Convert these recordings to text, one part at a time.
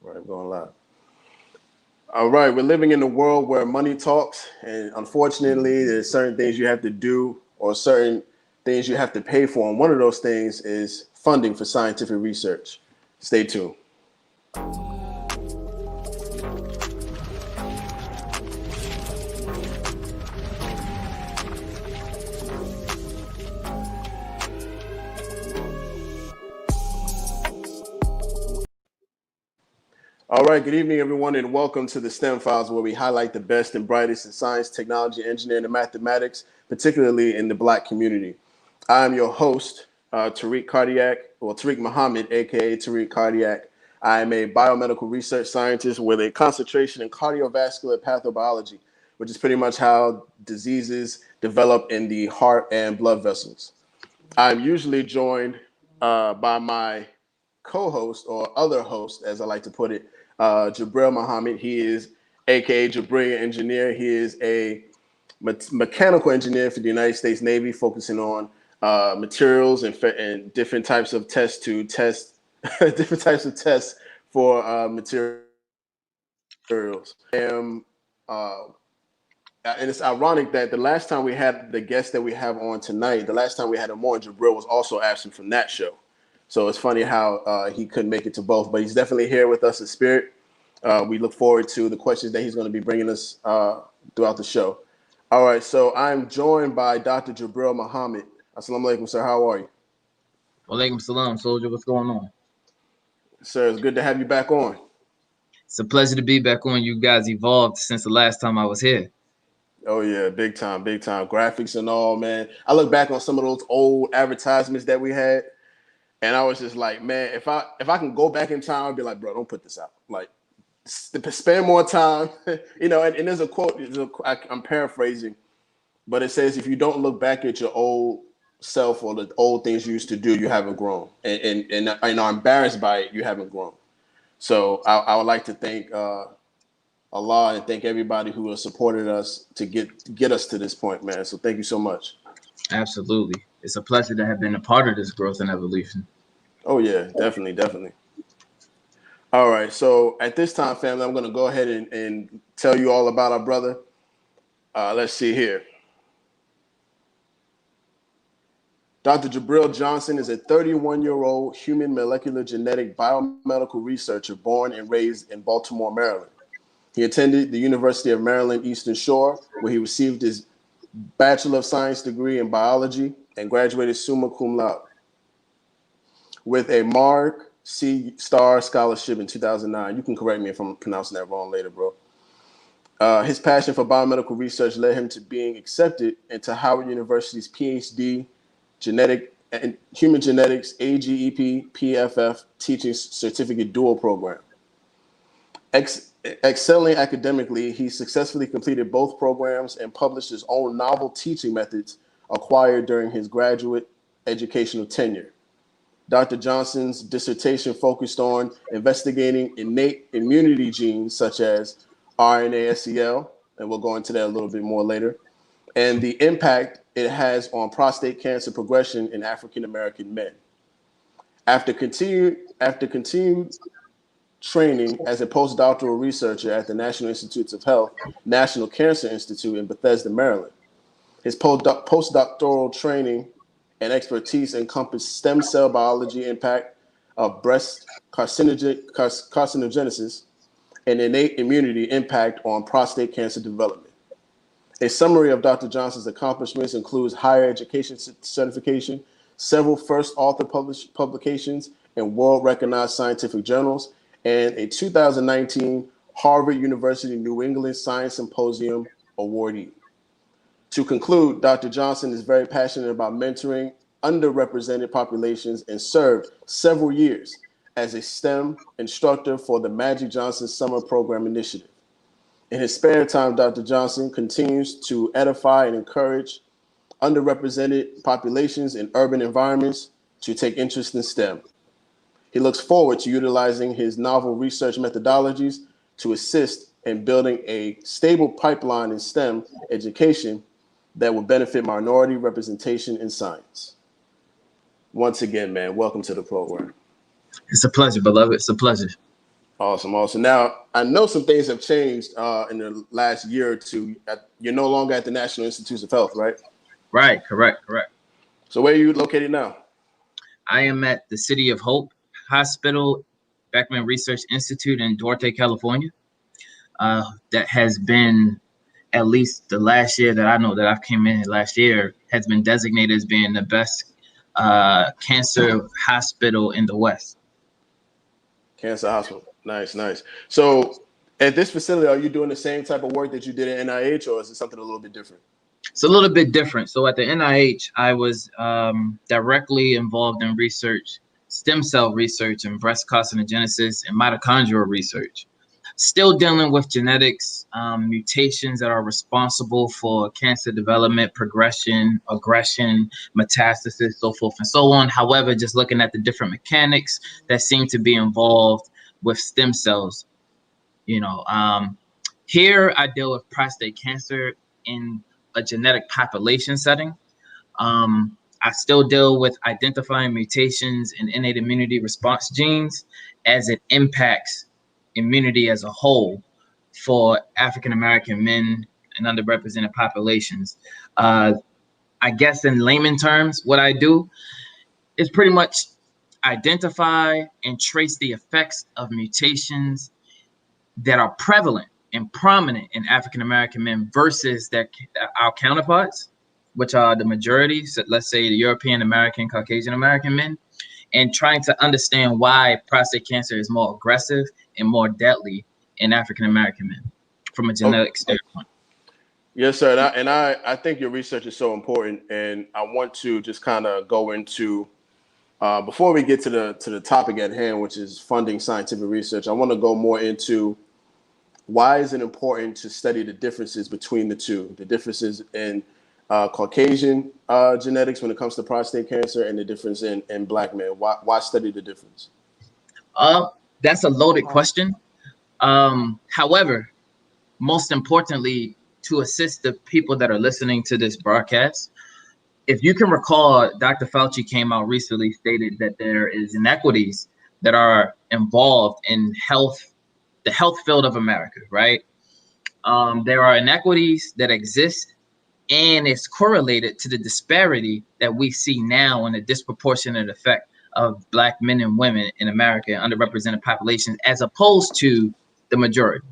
Right, going live. All right, we're living in a world where money talks, and unfortunately, there's certain things you have to do or certain things you have to pay for. And one of those things is funding for scientific research. Stay tuned. All right, good evening, everyone, and welcome to the STEM Files, where we highlight the best and brightest in science, technology, engineering, and mathematics, particularly in the Black community. I'm your host, Tariq Muhammad, aka Tariq Cardiac. I am a biomedical research scientist with a concentration in cardiovascular pathobiology, which is pretty much how diseases develop in the heart and blood vessels. I'm usually joined by my co-host, or other host, as I like to put it, Jabril Muhammad. He is aka Jabril Engineer. He is a mechanical engineer for the United States Navy, focusing on materials and different types of tests to test different types of tests for materials. And it's ironic that the last time we had the guest that we have on tonight, the last time we had him on, Jabril was also absent from that show. So it's funny how he couldn't make it to both, but he's definitely here with us in spirit. We look forward to the questions that he's going to be bringing us throughout the show. All right, so I'm joined by Dr. Jabril Muhammad. Assalamu alaikum, sir. How are you? Walaikum salam, soldier. What's going on? Sir, it's good to have you back on. It's a pleasure to be back on. You guys evolved since the last time I was here. Oh, yeah, big time, big time. Graphics and all, man. I look back on some of those old advertisements that we had, and I was just like, man, if I can go back in time, I'd be like, bro, don't put this out. Like, spend more time. And there's a quote, I'm paraphrasing, but it says, if you don't look back at your old self or the old things you used to do, you haven't grown. And are embarrassed by it, you haven't grown. So I would like to thank Allah and thank everybody who has supported us to get us to this point, man. So thank you so much. Absolutely. It's a pleasure to have been a part of this growth and evolution. Oh, yeah, definitely. All right, so at this time, family, I'm going to go ahead and tell you all about our brother. Let's see here. Dr. Jabril Johnson is a 31-year-old human molecular genetic biomedical researcher born and raised in Baltimore, Maryland. He attended the University of Maryland Eastern Shore, where he received his Bachelor of Science degree in biology and graduated summa cum laude with a Mark C. Star Scholarship in 2009. You can correct me if I'm pronouncing that wrong later, bro. His passion for biomedical research led him to being accepted into Howard University's PhD Genetic and Human Genetics AGEP PFF Teaching Certificate Dual Program. Excelling academically, he successfully completed both programs and published his own novel teaching methods acquired during his graduate educational tenure. Dr. Johnson's dissertation focused on investigating innate immunity genes such as RNA-seL, and we'll go into that a little bit more later, and the impact it has on prostate cancer progression in African-American men. After continued training as a postdoctoral researcher at the National Institutes of Health, National Cancer Institute in Bethesda, Maryland, his postdoctoral training and expertise encompassed stem cell biology impact of breast carcinogenesis and innate immunity impact on prostate cancer development. A summary of Dr. Johnson's accomplishments includes higher education certification, several first author publications in world-recognized scientific journals, and a 2019 Harvard University New England Science Symposium awardee. To conclude, Dr. Johnson is very passionate about mentoring underrepresented populations and served several years as a STEM instructor for the Magic Johnson Summer Program Initiative. In his spare time, Dr. Johnson continues to edify and encourage underrepresented populations in urban environments to take interest in STEM. He looks forward to utilizing his novel research methodologies to assist in building a stable pipeline in STEM education that will benefit minority representation in science. Once again, man, welcome to the program. It's a pleasure, beloved. It's a pleasure. Awesome, awesome. Now, I know some things have changed in the last year or two. You're no longer at the National Institutes of Health, right? Right, correct. So where are you located now? I am at the City of Hope Hospital, Beckman Research Institute in Duarte, California. That has been, at least the last year that I know that I've came in last year, has been designated as being the best cancer hospital in the West. Cancer Hospital. Nice, nice. So at this facility, are you doing the same type of work that you did at NIH, or is it something a little bit different? It's a little bit different. So at the NIH, I was directly involved in research, stem cell research, and breast carcinogenesis and mitochondrial research. Still dealing with genetics, mutations that are responsible for cancer development, progression, aggression, metastasis, so forth and so on. However, just looking at the different mechanics that seem to be involved with stem cells. You know, here I deal with prostate cancer in a genetic population setting. I still deal with identifying mutations in innate immunity response genes as it impacts immunity as a whole for African American men and underrepresented populations. I guess in layman terms, what I do is pretty much identify and trace the effects of mutations that are prevalent and prominent in African American men versus our counterparts, which are the majority, so let's say the European American, Caucasian American men, and trying to understand why prostate cancer is more aggressive and more deadly in African American men from a Okay. genetic standpoint. Yes, sir. I think your research is so important, and I want to just kind of go into before we get to the topic at hand, which is funding scientific research. I want to go more into why is it important to study the differences between the two, the differences in Caucasian genetics when it comes to prostate cancer, and the difference in Black men. Why study the difference? Uh, that's a loaded question. However, most importantly, to assist the people that are listening to this broadcast, if you can recall, Dr. Fauci came out recently, stated that there is inequities that are involved in health, the health field of America, right? There are inequities that exist, and it's correlated to the disparity that we see now and the disproportionate effect of Black men and women in America, underrepresented populations, as opposed to the majority.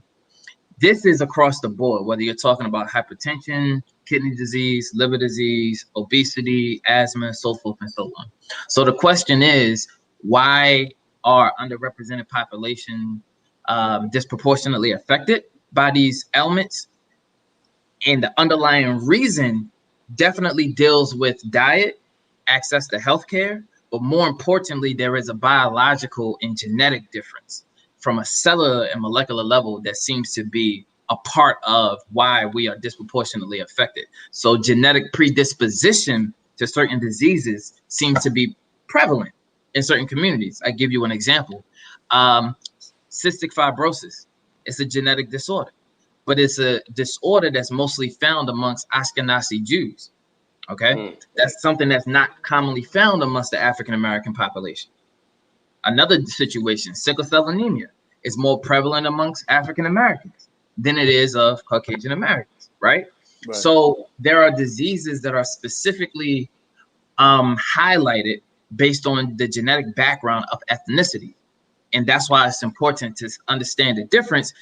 This is across the board, whether you're talking about hypertension, kidney disease, liver disease, obesity, asthma, so forth and so on. So the question is, why are underrepresented population disproportionately affected by these ailments? And the underlying reason definitely deals with diet, access to healthcare, but more importantly, there is a biological and genetic difference from a cellular and molecular level that seems to be a part of why we are disproportionately affected. So genetic predisposition to certain diseases seems to be prevalent in certain communities. I give you an example. Cystic fibrosis. It's a genetic disorder, but it's a disorder that's mostly found amongst Ashkenazi Jews. Okay, that's something that's not commonly found amongst the African American population. Another situation, sickle cell anemia, is more prevalent amongst African Americans than it is of Caucasian Americans, right? Right. So there are diseases that are specifically highlighted based on the genetic background of ethnicity. And that's why it's important to understand the difference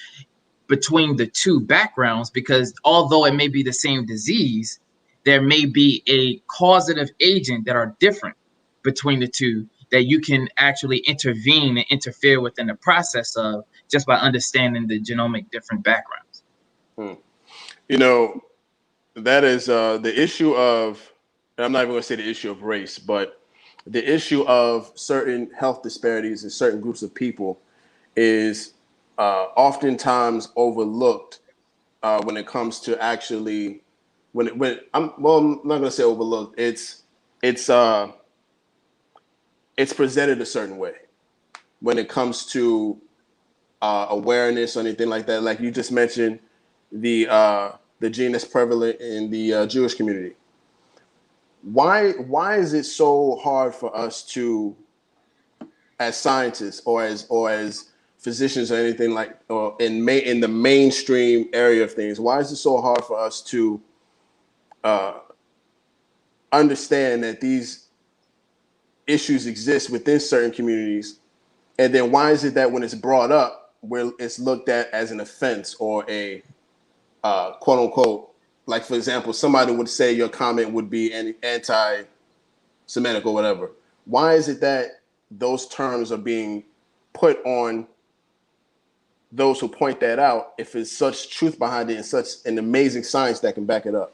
between the two backgrounds, because although it may be the same disease, there may be a causative agent that are different between the two that you can actually intervene and interfere within the process of just by understanding the genomic different backgrounds. You know, that is the issue of, and I'm not even going to say the issue of race, but the issue of certain health disparities in certain groups of people is oftentimes overlooked when it comes to actually I'm not going to say overlooked. It's uh, it's presented a certain way when it comes to awareness or anything like that. Like you just mentioned, the gene that's prevalent in the Jewish community. Why is it so hard for us to, as scientists or as physicians or anything like, or in the mainstream area of things, why is it so hard for us to understand that these issues exist within certain communities? And then why is it that when it's brought up, where it's looked at as an offense or a quote unquote, like for example, somebody would say your comment would be anti-Semitic or whatever. Why is it that those terms are being put on those who point that out if it's such truth behind it and such an amazing science that can back it up?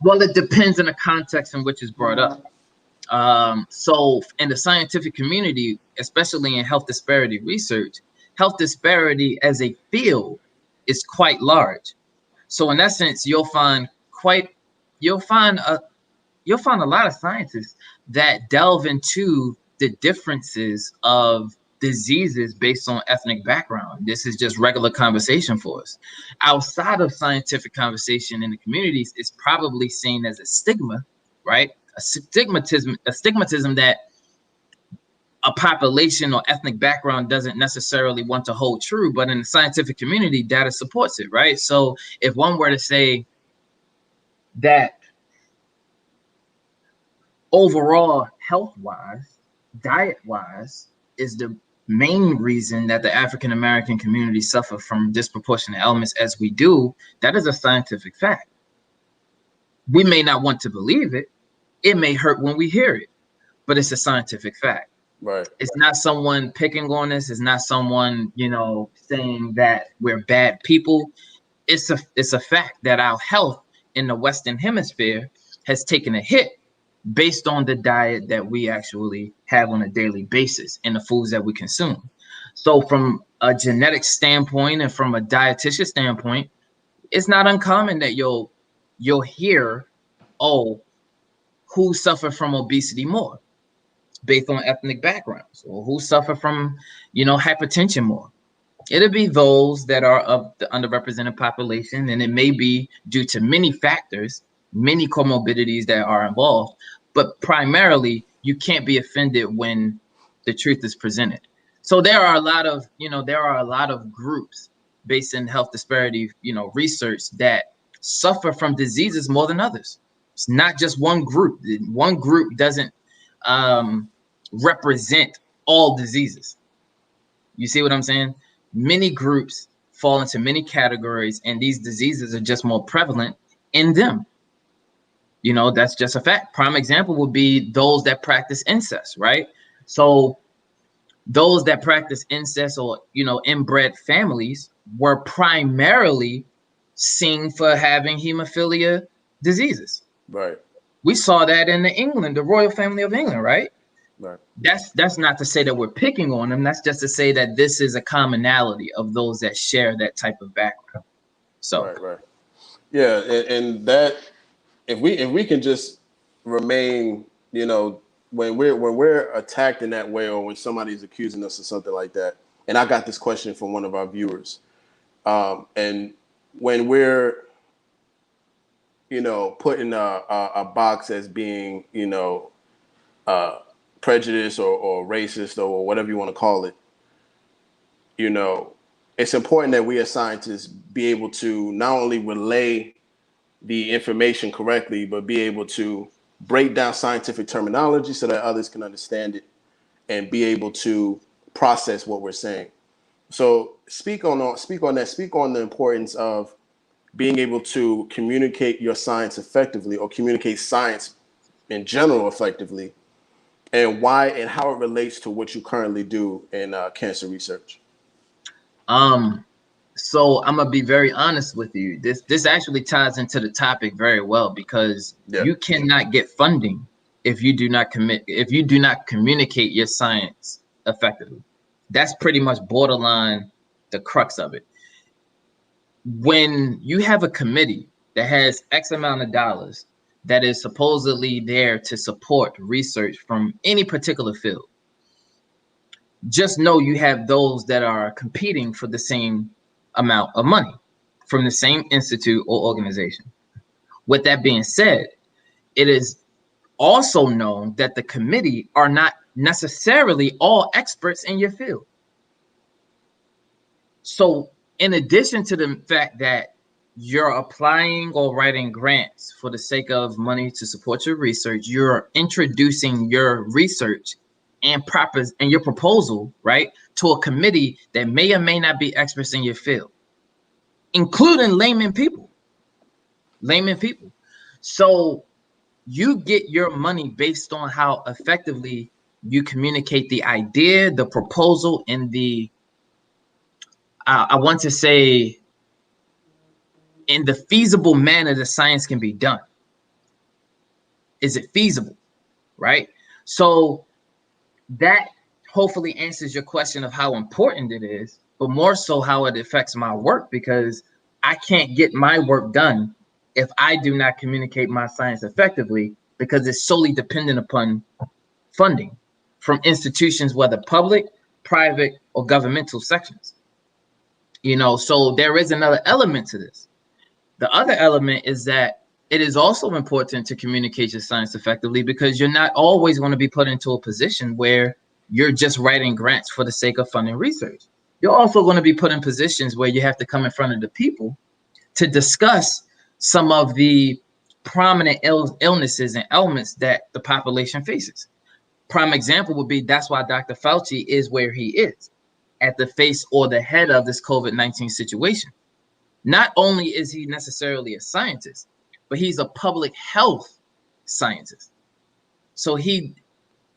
Well, it depends on the context in which it's brought up. So in the scientific community, especially in health disparity research, health disparity as a field is quite large. So in essence, you'll find a lot of scientists that delve into the differences of diseases based on ethnic background. This is just regular conversation for us. Outside of scientific conversation in the communities, it's probably seen as a stigma, right? A stigmatism that a population or ethnic background doesn't necessarily want to hold true, but in the scientific community, data supports it, right? So if one were to say that overall health-wise, diet-wise, is the main reason that the African American community suffer from disproportionate elements as we do, that is a scientific fact. We may not want to believe it. It may hurt when we hear it, but it's a scientific fact. Right. It's not someone picking on us. It's not someone, saying that we're bad people. It's a fact that our health in the Western Hemisphere has taken a hit based on the diet that we actually have on a daily basis and the foods that we consume. So from a genetic standpoint and from a dietitian standpoint, it's not uncommon that you'll hear, oh, who suffer from obesity more based on ethnic backgrounds, or who suffer from, hypertension more. It'll be those that are of the underrepresented population, and it may be due to many factors, many comorbidities that are involved, but primarily you can't be offended when the truth is presented. So there are a lot of groups based in health disparity, research that suffer from diseases more than others. It's not just one group. One group doesn't represent all diseases. You see what I'm saying? Many groups fall into many categories, and these diseases are just more prevalent in them. That's just a fact. Prime example would be those that practice incest, right? So those that practice incest or, inbred families were primarily seen for having hemophilia diseases. Right. We saw that in the royal family of England, right? Right. That's not to say that we're picking on them. That's just to say that this is a commonality of those that share that type of background. So right. Yeah, and that if we can just remain, when we're attacked in that way, or when somebody's accusing us of something like that. And I got this question from one of our viewers, and when we're put in a box as being prejudice or racist or whatever you want to call it, it's important that we as scientists be able to not only relay the information correctly, but be able to break down scientific terminology so that others can understand it and be able to process what we're saying. So speak on that. Speak on the importance of being able to communicate your science effectively, or communicate science in general effectively, and why and how it relates to what you currently do in cancer research. So I'm gonna be very honest with you. This actually ties into the topic very well, because you cannot get funding if you do not communicate your science effectively. That's pretty much borderline the crux of it. When you have a committee that has X amount of dollars that is supposedly there to support research from any particular field, just know you have those that are competing for the same amount of money from the same institute or organization. With that being said, it is also known that the committee are not necessarily all experts in your field. So in addition to the fact that you're applying or writing grants for the sake of money to support your research, you're introducing your research and your proposal, right, to a committee that may or may not be experts in your field, including layman people. So you get your money based on how effectively you communicate the idea, the proposal, and the I want to say in the feasible manner that science can be done. Is it feasible, right? So that hopefully answers your question of how important it is, but more so how it affects my work, because I can't get my work done if I do not communicate my science effectively, because it's solely dependent upon funding from institutions, whether public, private, or governmental sections. So there is another element to this. The other element is that it is also important to communicate your science effectively, because you're not always going to be put into a position where you're just writing grants for the sake of funding research. You're also going to be put in positions where you have to come in front of the people to discuss some of the prominent illnesses and ailments that the population faces. Prime example would be that's why Dr. Fauci is where he is, at the face or the head of this COVID-19 situation. Not only is he necessarily a scientist, but he's a public health scientist. So he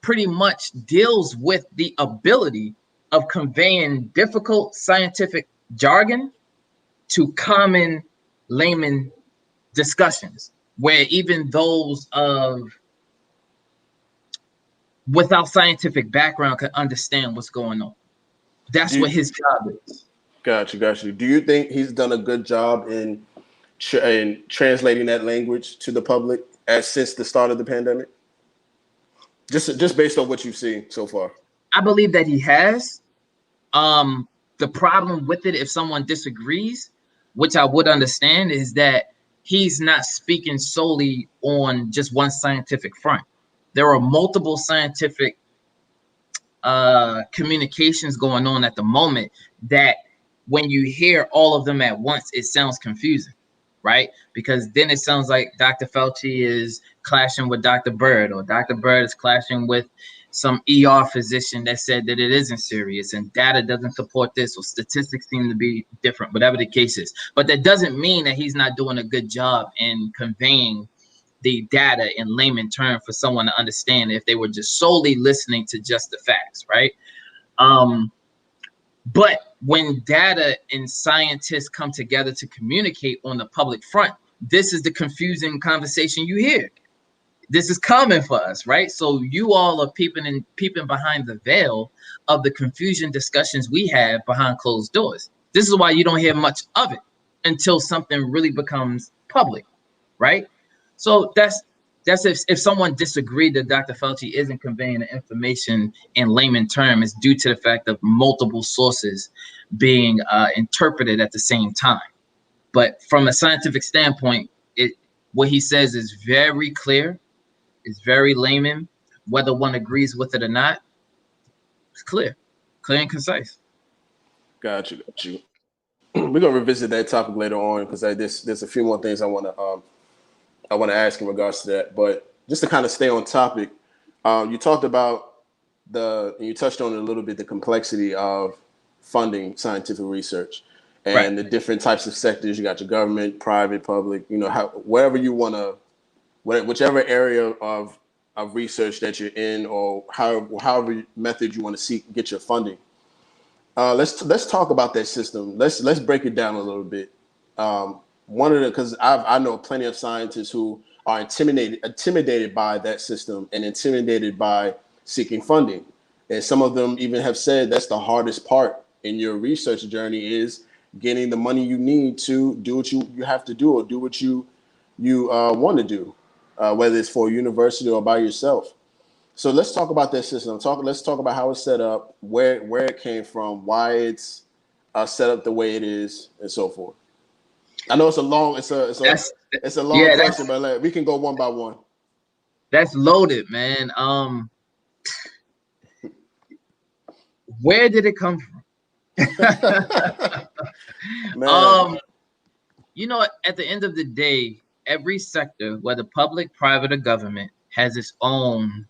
pretty much deals with the ability of conveying difficult scientific jargon to common layman discussions, where even those without scientific background can understand what's going on. That's what his job is. Gotcha. Do you think he's done a good job in translating that language to the public since the start of the pandemic? Just based on what you've seen so far. I believe that he has. The problem with it, if someone disagrees, which I would understand, is that he's not speaking solely on just one scientific front. There are multiple scientific communications going on at the moment that when you hear all of them at once, it sounds confusing, right? Because then it sounds like Dr. Fauci is clashing with Dr. Bird, or Dr. Bird is clashing with some ER physician that said that it isn't serious and data doesn't support this, or statistics seem to be different, whatever the case is. But that doesn't mean that he's not doing a good job in conveying the data in layman terms for someone to understand if they were just solely listening to just the facts, right? But when data and scientists come together to communicate on the public front, this is the confusing conversation you hear. This is common for us, right? So you all are peeping behind the veil of the confusion discussions we have behind closed doors. This is why you don't hear much of it until something really becomes public, right? So that's if someone disagreed that Dr. Fauci isn't conveying the information in layman terms, it's due to the fact of multiple sources being interpreted at the same time. But from a scientific standpoint, what he says is very clear. It's very layman. Whether one agrees with it or not, it's clear and concise. Got you. We're gonna revisit that topic later on, because there's a few more things I want to ask in regards to that. But just to kind of stay on topic, you talked about you touched on it a little bit, the complexity of funding scientific research and the different types of sectors. You got your government, private, public. Wherever you want to. Whichever area of research that you're in, or however method you want to get your funding. Let's talk about that system. Let's break it down a little bit. Because I know plenty of scientists who are intimidated by that system and intimidated by seeking funding, and some of them even have said that's the hardest part in your research journey, is getting the money you need to do what you have to do, or do what you want to do. Whether it's for a university or by yourself. So let's talk about that system. Let's talk about how it's set up, where it came from, why it's set up the way it is, and so forth. I know it's a long question, but we can go one by one. That's loaded, man. Where did it come from? Man. You know, at the end of the day, every sector, whether public, private, or government, has its own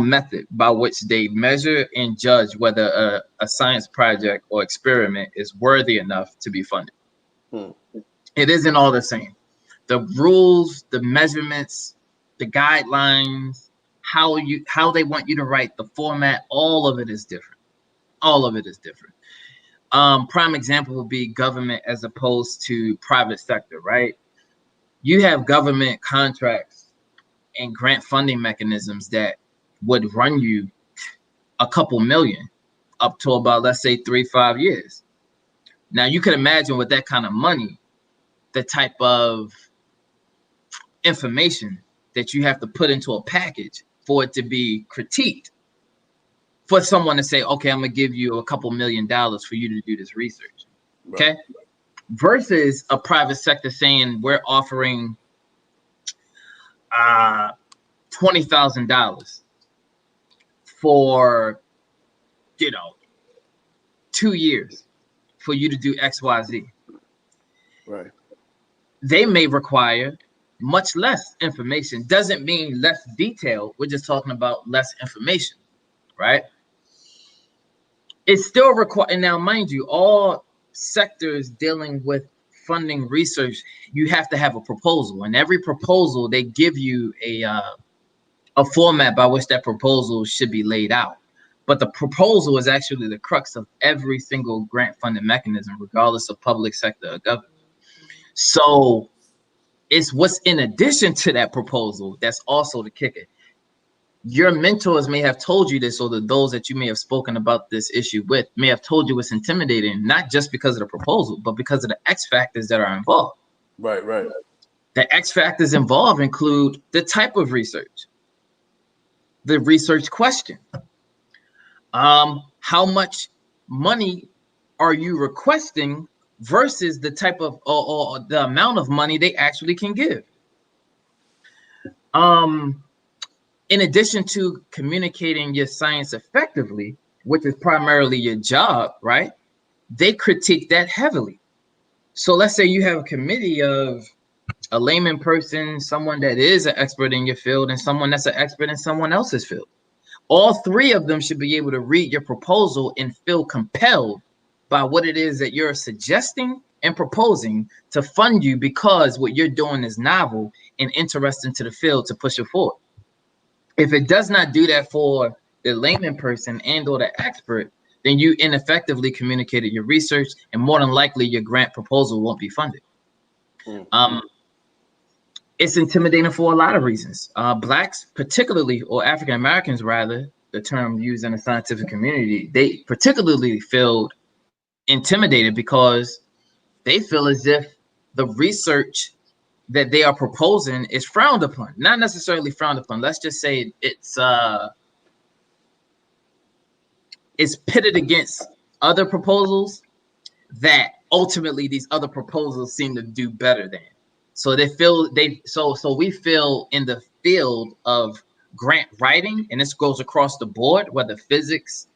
method by which they measure and judge whether a science project or experiment is worthy enough to be funded. It isn't all the same. The rules, the measurements, the guidelines, how they want you to write, the format, all of it is different. All of it is different. Prime example would be government as opposed to private sector, right? You have government contracts and grant funding mechanisms that would run you a couple million up to about, let's say, 3-5 years. Now you can imagine with that kind of money, the type of information that you have to put into a package for it to be critiqued, for someone to say, okay, I'm gonna give you a couple $1 million for you to do this research. Right. Okay. Versus a private sector saying we're offering $20,000 for 2 years for you to do XYZ. Right. They may require much less information. Doesn't mean less detail. We're just talking about less information, right? It's still required. And now, mind you, all sectors dealing with funding research, you have to have a proposal. And every proposal, they give you a format by which that proposal should be laid out. But the proposal is actually the crux of every single grant funding mechanism, regardless of public sector or government. So it's what's in addition to that proposal that's also the kicker. Your mentors may have told you this, or those that you may have spoken about this issue with may have told you it's intimidating, not just because of the proposal, but because of the X factors that are involved. Right, right. The X factors involved include the type of research, the research question, how much money are you requesting versus the type of or the amount of money they actually can give. In addition to communicating your science effectively, which is primarily your job, right? They critique that heavily. So let's say you have a committee of a layman person, someone that is an expert in your field, and someone that's an expert in someone else's field. All three of them should be able to read your proposal and feel compelled by what it is that you're suggesting and proposing to fund you, because what you're doing is novel and interesting to the field to push it forward. If it does not do that for the layman person and or the expert, then you ineffectively communicated your research, and more than likely your grant proposal won't be funded. It's intimidating for a lot of reasons. Blacks, particularly, or African Americans rather, the term used in the scientific community, they particularly feel intimidated because they feel as if the research that they are proposing is frowned upon. Not necessarily frowned upon. Let's just say it's pitted against other proposals that ultimately these other proposals seem to do better than. So we feel in the field of grant writing, and this goes across the board, whether physics,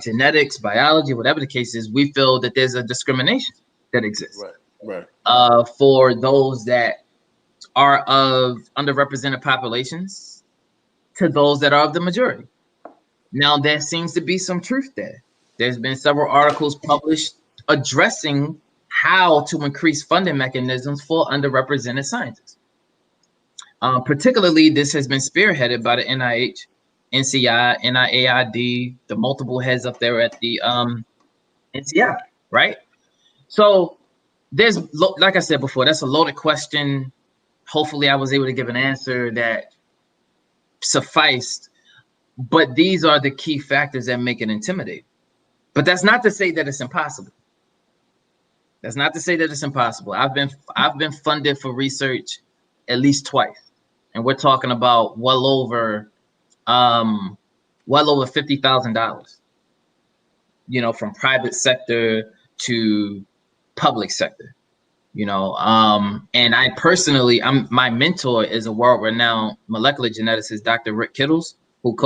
genetics, biology, whatever the case is, we feel that there's a discrimination that exists. Right. For those that are of underrepresented populations to those that are of the majority. Now, there seems to be some truth there. There's been several articles published addressing how to increase funding mechanisms for underrepresented scientists. Particularly, this has been spearheaded by the NIH, NCI, NIAID, the multiple heads up there at the NCI, right? So there's, like I said before, that's a loaded question. Hopefully I was able to give an answer that sufficed, but these are the key factors that make it intimidating. But that's not to say that it's impossible. That's not to say that it's impossible. I've been funded for research at least twice, and we're talking about well over $50,000. From private sector to public sector. And I personally, my mentor is a world-renowned molecular geneticist, Dr. Rick Kittles, who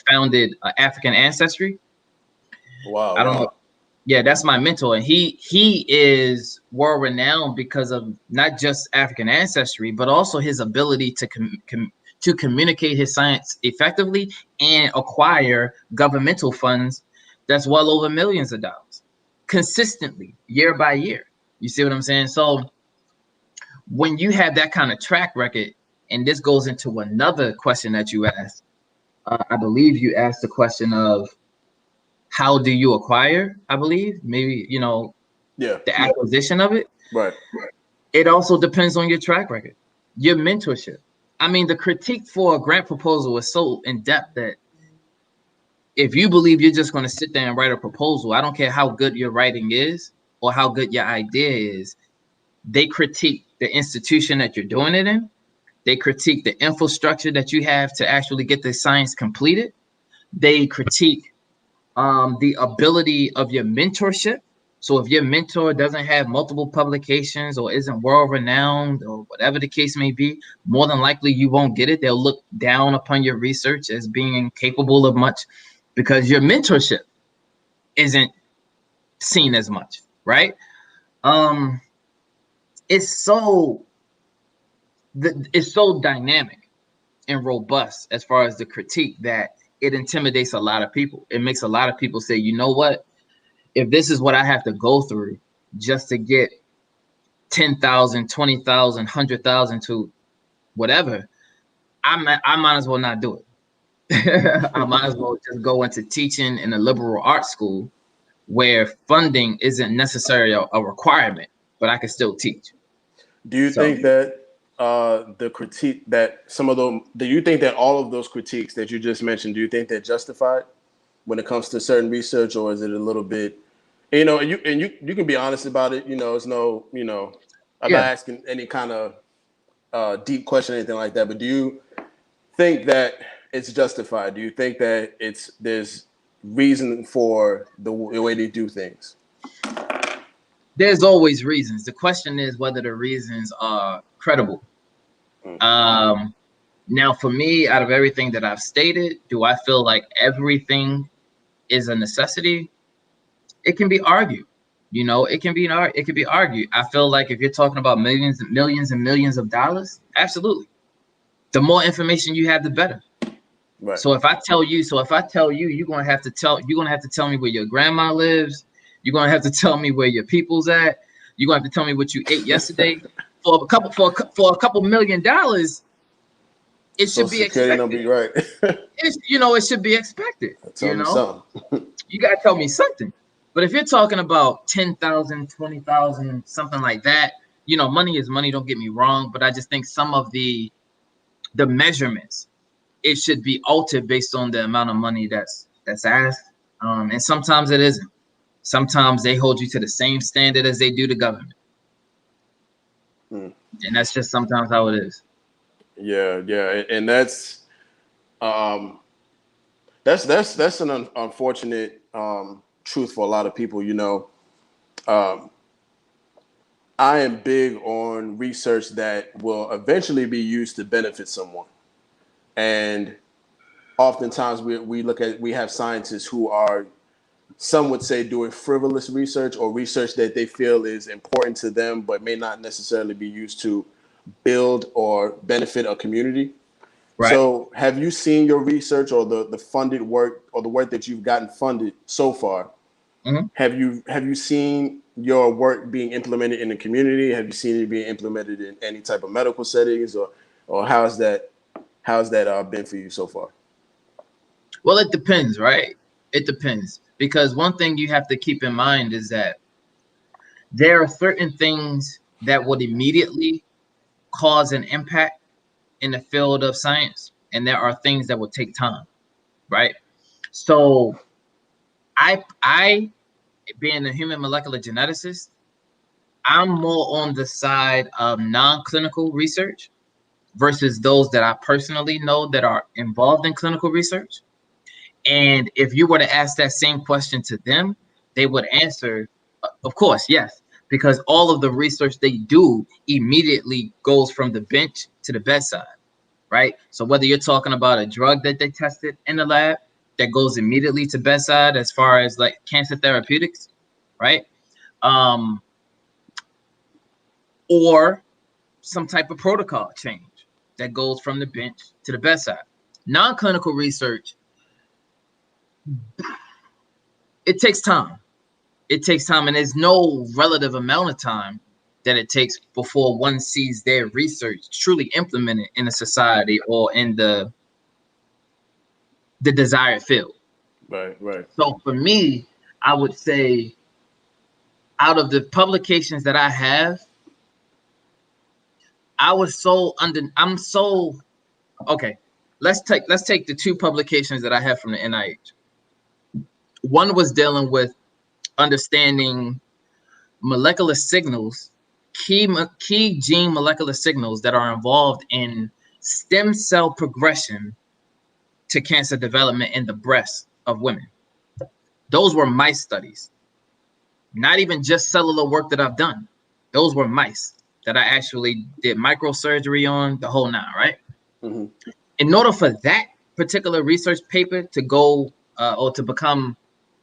founded African Ancestry. Wow, I don't know. wow. Yeah, that's my mentor, and he is world renowned because of not just African ancestry, but also his ability to communicate his science effectively and acquire governmental funds that's well over millions of dollars consistently year by year. You see what I'm saying? So when you have that kind of track record, and this goes into another question that you asked, I believe you asked the question of how do you acquire? I believe maybe Yeah. the acquisition of it. Right. It also depends on your track record, your mentorship. I mean, the critique for a grant proposal is so in depth that if you believe you're just going to sit there and write a proposal, I don't care how good your writing is or how good your idea is, they critique the institution that you're doing it in. They critique the infrastructure that you have to actually get the science completed. They critique the ability of your mentorship. So if your mentor doesn't have multiple publications or isn't world renowned or whatever the case may be, more than likely you won't get it. They'll look down upon your research as being capable of much because your mentorship isn't seen as much, right? Um, it's so it's so dynamic and robust as far as the critique that it intimidates a lot of people. It makes a lot of people say, you know what? If this is what I have to go through just to get 10,000, 20,000, 100,000 to whatever, I might as well not do it. I might as well just go into teaching in a liberal arts school where funding isn't necessarily a requirement, but I can still teach. Do you So think that the critique that some of them, do you think that all of those critiques that you just mentioned, do you think they're justified when it comes to certain research, or is it a little bit, you can be honest about it. It's no, I'm not yeah, asking any kind of deep question or anything like that. But do you think that it's justified? Do you think that there's reason for the way they do things? there's always reasons. The question is whether the reasons are credible. Now, for me, out of everything that I've stated, do I feel like everything is a necessity? It can be argued. It can be argued. I feel like if you're talking about millions and millions and millions of dollars, absolutely. The more information you have, the better. Right. So if I tell you, you're gonna have to tell me where your grandma lives. You're gonna have to tell me where your people's at. You're gonna have to tell me what you ate yesterday. For a couple $1,000,000, it should Social be security number, expected. right? It should be expected. Tell me something. You gotta tell me something. But if you're talking about 10,000, 20,000, something like that, money is money. Don't get me wrong, but I just think some of the measurements, it should be altered based on the amount of money that's asked, and sometimes it isn't. Sometimes they hold you to the same standard as they do the government, and that's just sometimes how it is. Yeah, yeah, and that's that's an unfortunate truth for a lot of people. I am big on research that will eventually be used to benefit someone, and oftentimes we have scientists who are, some would say, doing frivolous research or research that they feel is important to them but may not necessarily be used to build or benefit a community. Right. So have you seen your research or the funded work or the work that you've gotten funded so far? Mm-hmm. Have you seen your work being implemented in the community? Have you seen it being implemented in any type of medical settings, or how's that been for you so far? Well, it depends, right? It depends, because one thing you have to keep in mind is that there are certain things that would immediately cause an impact in the field of science, and there are things that will take time, right? So I being a human molecular geneticist, I'm more on the side of non-clinical research versus those that I personally know that are involved in clinical research. And if you were to ask that same question to them, they would answer, of course, yes, because all of the research they do immediately goes from the bench to the bedside, right? So whether you're talking about a drug that they tested in the lab, that goes immediately to bedside as far as like cancer therapeutics, right? Or some type of protocol change that goes from the bench to the bedside. Non-clinical research, it takes time. It takes time, and there's no relative amount of time that it takes before one sees their research truly implemented in a society or in the desired field. Right, right. So for me, I would say out of the publications that I have, I'm so okay. Let's take the two publications that I have from the NIH. One was dealing with understanding molecular signals, key gene molecular signals that are involved in stem cell progression to cancer development in the breast of women. Those were mice studies, not even just cellular work that I've done. Those were mice that I actually did microsurgery on, the whole nine, right? Mm-hmm. In order for that particular research paper to go or to become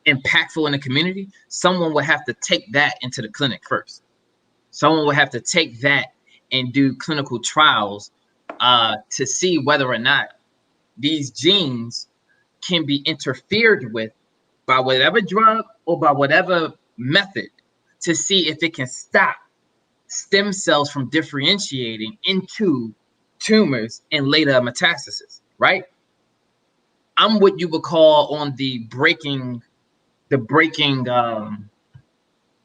impactful in the community, someone would have to take that into the clinic first. Someone would have to take that and do clinical trials to see whether or not these genes can be interfered with by whatever drug or by whatever method to see if it can stop stem cells from differentiating into tumors and later metastasis, right? I'm what you would call on the breaking the breaking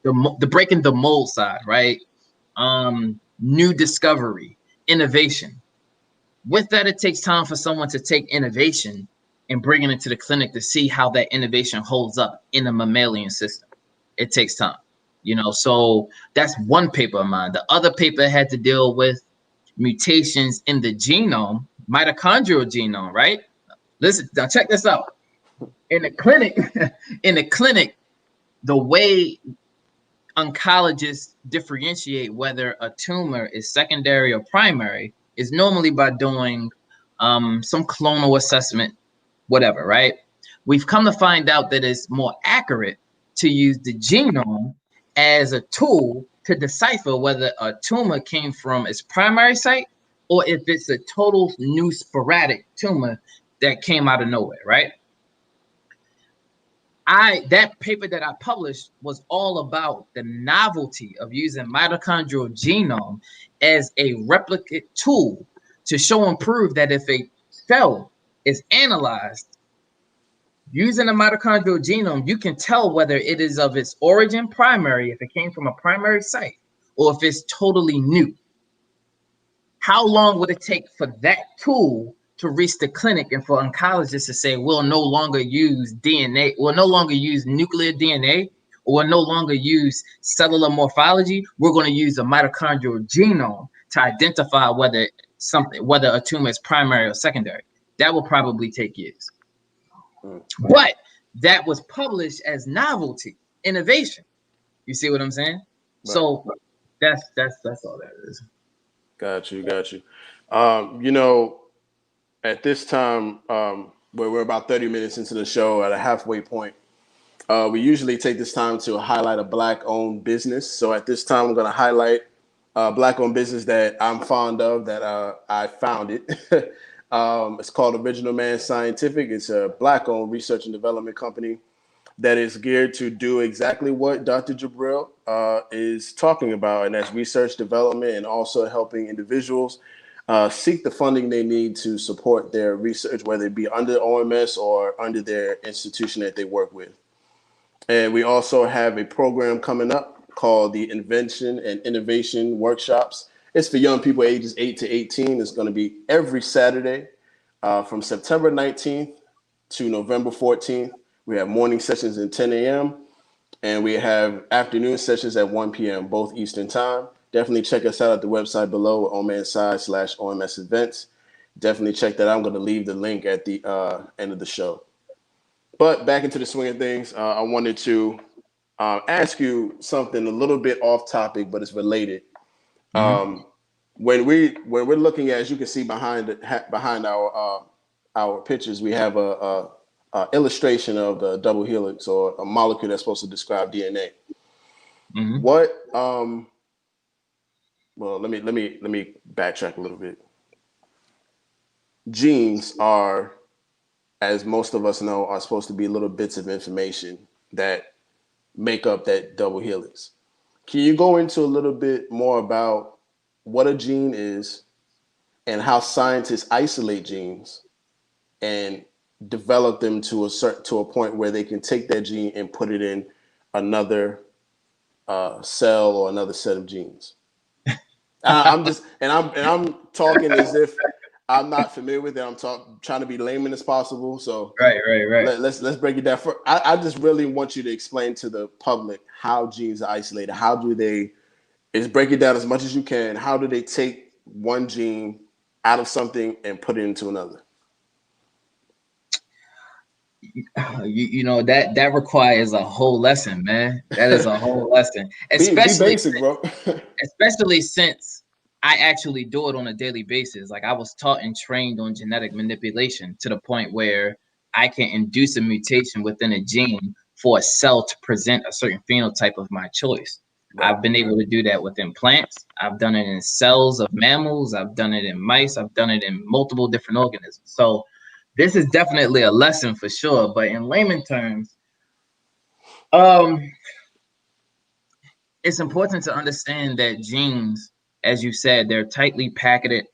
the mold side, right? New discovery, innovation. With that, it takes time for someone to take innovation and bring it into the clinic to see how that innovation holds up in a mammalian system. It takes time, so that's one paper of mine. The other paper had to deal with mutations in the genome, mitochondrial genome, right? Listen, now check this out. In the clinic, the way oncologists differentiate whether a tumor is secondary or primary is normally by doing some clonal assessment, whatever, right? We've come to find out that it's more accurate to use the genome as a tool to decipher whether a tumor came from its primary site or if it's a total new sporadic tumor that came out of nowhere, right? That paper that I published was all about the novelty of using mitochondrial genome as a replicate tool to show and prove that if a cell is analyzed using a mitochondrial genome, you can tell whether it is of its origin primary, if it came from a primary site, or if it's totally new. How long would it take for that tool to reach the clinic and for oncologists to say, we'll no longer use DNA, we'll no longer use nuclear DNA, or we'll no longer use cellular morphology, we're going to use a mitochondrial genome to identify whether a tumor is primary or secondary? That will probably take years. But that was published as novelty, innovation. You see what I'm saying? Right. So that's all that is. Got you. At this time, where we're about 30 minutes into the show at a halfway point, we usually take this time to highlight a Black-owned business. So at this time, I'm going to highlight a Black-owned business that I'm fond of, that I founded. It's called Original Man Scientific. It's a Black-owned research and development company that is geared to do exactly what Dr. Jabril is talking about, and that's research development and also helping individuals seek the funding they need to support their research, whether it be under OMS or under their institution that they work with. And we also have a program coming up called the Invention and Innovation Workshops. It's for young people ages 8 to 18. It's going to be every Saturday from September 19th to November 14th. We have morning sessions at 10 a.m. and we have afternoon sessions at 1 p.m., both Eastern time. Definitely check us out at the website below, omanside/OMS events. Definitely check that out. I'm going to leave the link at the end of the show. But back into the swing of things, I wanted to ask you something a little bit off topic, but it's related. Mm-hmm. When we're looking at, as you can see behind our pictures, we have a illustration of the double helix or a molecule that's supposed to describe DNA. Mm-hmm. What? Well, let me backtrack a little bit. Genes are, as most of us know, are supposed to be little bits of information that make up that double helix. Can you go into a little bit more about what a gene is and how scientists isolate genes and develop them to a point where they can take that gene and put it in another cell or another set of genes? I'm talking as if I'm not familiar with it. I'm trying to be layman as possible. So Right. let's break it down. I just really want you to explain to the public how genes are isolated. How do they? Is break it down as much as you can. How do they take one gene out of something and put it into another? You know that requires a whole lesson, man. That is a whole lesson, Be basic, bro. especially since I actually do it on a daily basis. Like I was taught and trained on genetic manipulation to the point where I can induce a mutation within a gene for a cell to present a certain phenotype of my choice. Right. I've been able to do that within plants. I've done it in cells of mammals. I've done it in mice. I've done it in multiple different organisms. So this is definitely a lesson for sure. But in layman terms, it's important to understand that genes, as you said, they're tightly packeted.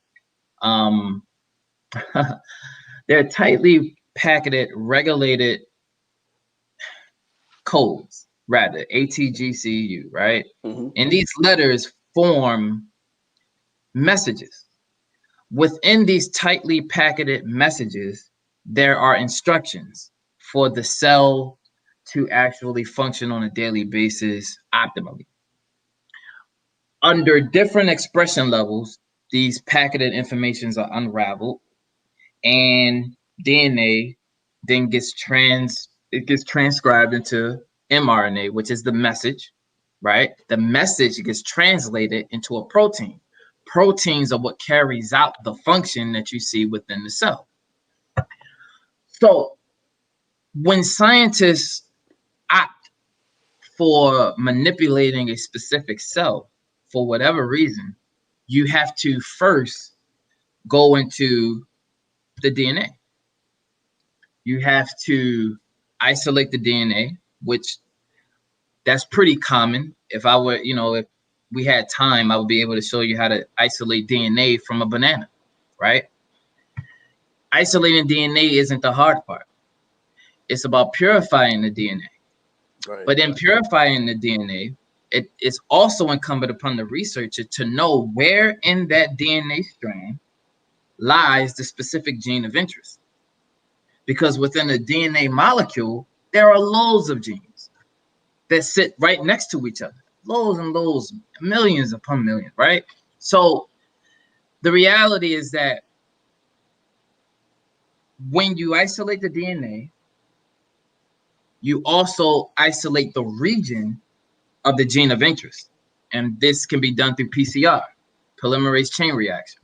They're tightly packeted, regulated codes, rather ATGCU, right? Mm-hmm. And these letters form messages. Within these tightly packeted messages, there are instructions for the cell to actually function on a daily basis optimally. Under different expression levels, these packeted informations are unraveled, and DNA then gets transcribed into mRNA, which is the message, right? The message gets translated into a protein. Proteins are what carries out the function that you see within the cell. So when scientists opt for manipulating a specific cell for whatever reason, you have to first go into the DNA. You have to isolate the DNA, which that's pretty common. If I were, if we had time, I would be able to show you how to isolate DNA from a banana, right? Isolating DNA isn't the hard part. It's about purifying the DNA. Right. But in purifying the DNA, it is also incumbent upon the researcher to know where in that DNA strand lies the specific gene of interest. Because within a DNA molecule, there are loads of genes that sit right next to each other. Loads and loads, millions upon millions, right? So the reality is that when you isolate the DNA, you also isolate the region of the gene of interest. And this can be done through PCR, polymerase chain reaction.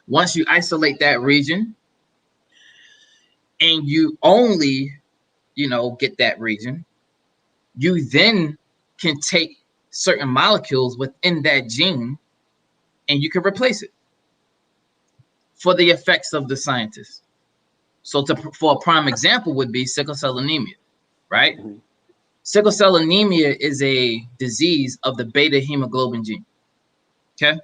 Once you isolate that region and you only, get that region, you then can take certain molecules within that gene and you can replace it for the effects of the scientist. So for a prime example would be sickle cell anemia, right? Mm-hmm. Sickle cell anemia is a disease of the beta hemoglobin gene, okay?